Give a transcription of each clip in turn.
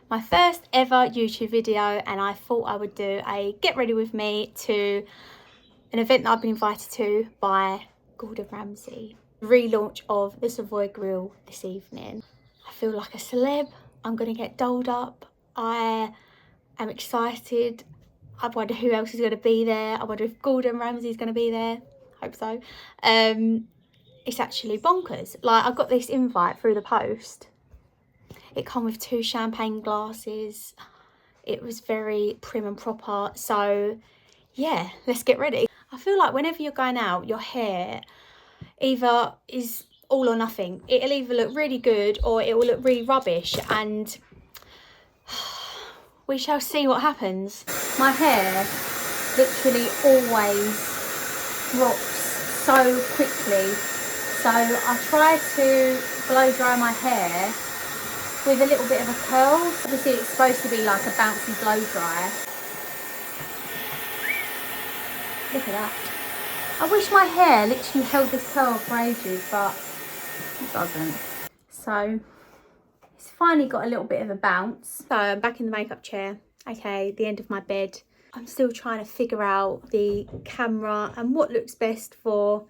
My first ever YouTube video, and I thought I would do a get ready with me to an event that I've been invited to by Gordon Ramsay. Relaunch of the Savoy Grill this evening. I feel like a celeb. I'm going to get dolled up. I am excited. I wonder who else is going to be there. I wonder if Gordon Ramsay is going to be there. Hope so. It's actually bonkers. Like, I got this invite through the post. It came with 2 champagne glasses. It was very prim and proper. So yeah, let's get ready. I feel like whenever you're going out, your hair either is all or nothing. It'll either look really good or it will look really rubbish, and we shall see what happens. My hair literally always drops so quickly, so I try to blow dry my hair with a little bit of a curl. Obviously it's supposed to be like a bouncy blow dry. Look at that. I wish my hair literally held this curl for ages, but it doesn't. So it's finally got a little bit of a bounce. So I'm back in the makeup chair, okay, the end of my bed. I'm still trying to figure out the camera and what looks best for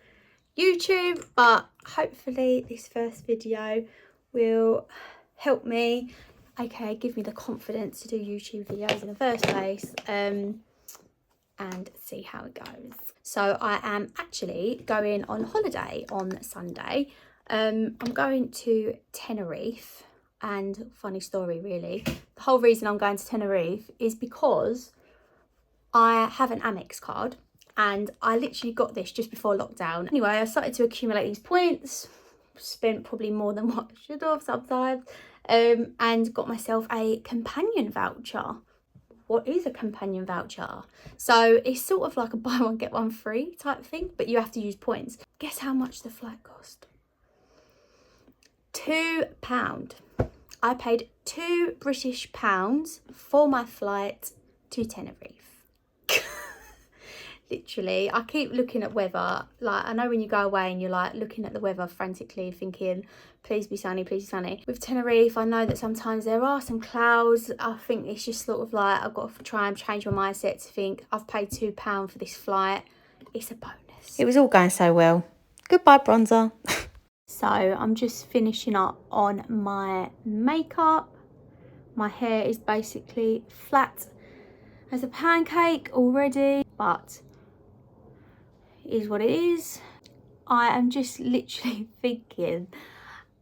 YouTube, but hopefully this first video will help me, okay, give me the confidence to do YouTube videos in the first place, and see how it goes. So I am actually going on holiday on Sunday. I'm going to Tenerife, and funny story really, the whole reason I'm going to Tenerife is because I have an Amex card and I literally got this just before lockdown. Anyway, I started to accumulate these points, spent probably more than what I should have sometimes, and got myself a companion voucher. What is a companion voucher? So it's sort of like a buy one get one free type thing, but you have to use points. Guess how much the flight cost? £2. I paid £2 British for my flight to Tenerife. Literally, I keep looking at weather. Like, I know when you go away and you're like looking at the weather frantically thinking, please be sunny, please be sunny. With Tenerife, I know that sometimes there are some clouds. I think it's just sort of like, I've got to try and change my mindset to think, I've paid £2 for this flight. It's a bonus. It was all going so well. Goodbye, bronzer. So I'm just finishing up on my makeup. My hair is basically flat as a pancake already, but it is what it is. I am just literally thinking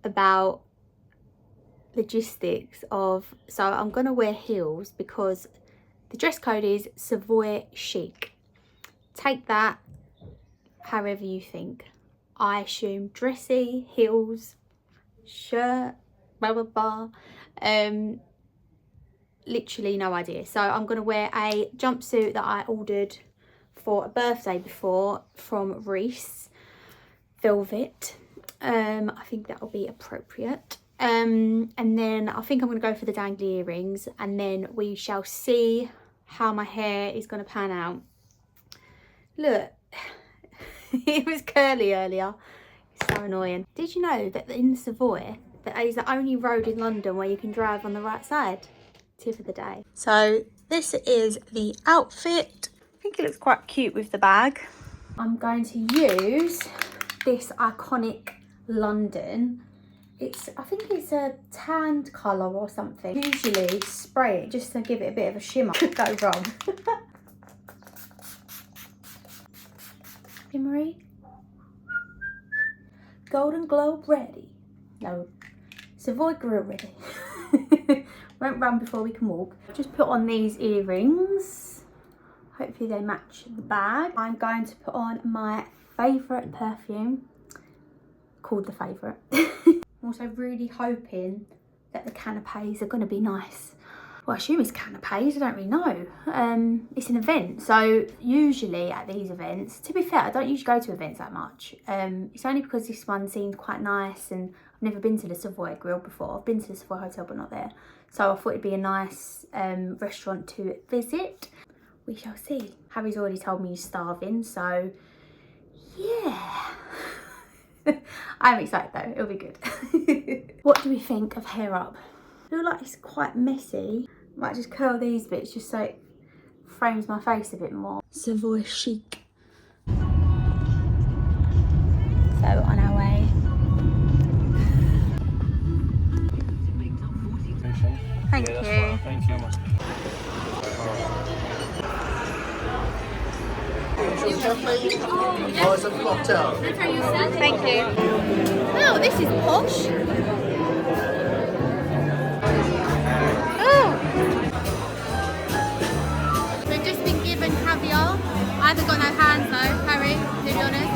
about logistics of, so I'm gonna wear heels because the dress code is Savoy Chic. Take that however you think. I assume dressy, heels, shirt, blah blah blah. Literally no idea. So I'm gonna wear a jumpsuit that I ordered for a birthday before from Reese, velvet. I think that will be appropriate. And then I think I'm gonna go for the dangly earrings, and then we shall see how my hair is gonna pan out. Look, it was curly earlier. It's so annoying. Did you know that in the Savoy, that is the only road in London where you can drive on the right side? Tip of the day. So this is the outfit. I think it looks quite cute with the bag. I'm going to use this iconic London. I think it's a tanned colour or something. Usually spray it just to give it a bit of a shimmer. Could go wrong. Shimmery. Golden Globe ready. No, Savoy Grill ready. Won't run before we can walk. Just put on these earrings. Hopefully they match the bag. I'm going to put on my favourite perfume, called The Favourite. I'm also really hoping that the canapes are going to be nice. Well, I assume it's canapes, I don't really know. It's an event, so usually at these events, to be fair, I don't usually go to events that much. It's only because this one seemed quite nice, and I've never been to the Savoy Grill before. I've been to the Savoy Hotel, but not there. So I thought it'd be a nice restaurant to visit. We shall see. Harry's already told me he's starving, so yeah. I'm excited though, it'll be good. What do we think of hair up? I feel like it's quite messy. Might just curl these bits just so it frames my face a bit more. Savoy Chic. So on our way. Thank you. Thank you. Thank you. Oh, this is posh. Oh. We've just been given caviar. I haven't got no hands though, Harry, to be honest.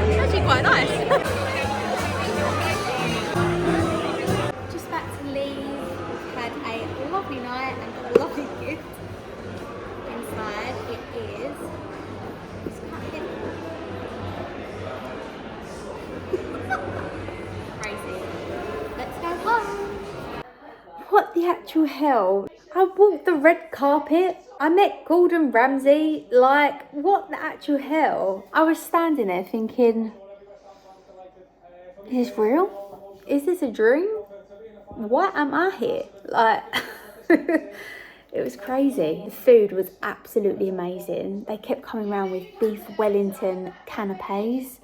It's actually quite nice. Just back to leave. We've had a lovely night and got a lovely gift. Inside it is. It's quite heavy. Crazy. Let's go home. What the actual hell? I walked the red carpet. I met Gordon Ramsay. Like, what the actual hell? I was standing there thinking, is this real? Is this a dream? Why am I here? Like, it was crazy. The food was absolutely amazing. They kept coming around with beef Wellington canapes.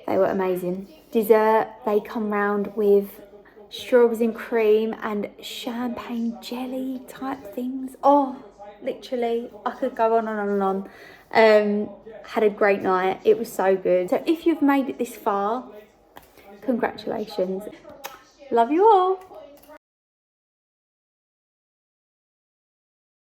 They were amazing. Dessert, they come round with strawberries and cream and champagne jelly type things. Oh, literally, I could go on and on and on. Had a great night. It was so good. So if you've made it this far, congratulations. Love you all.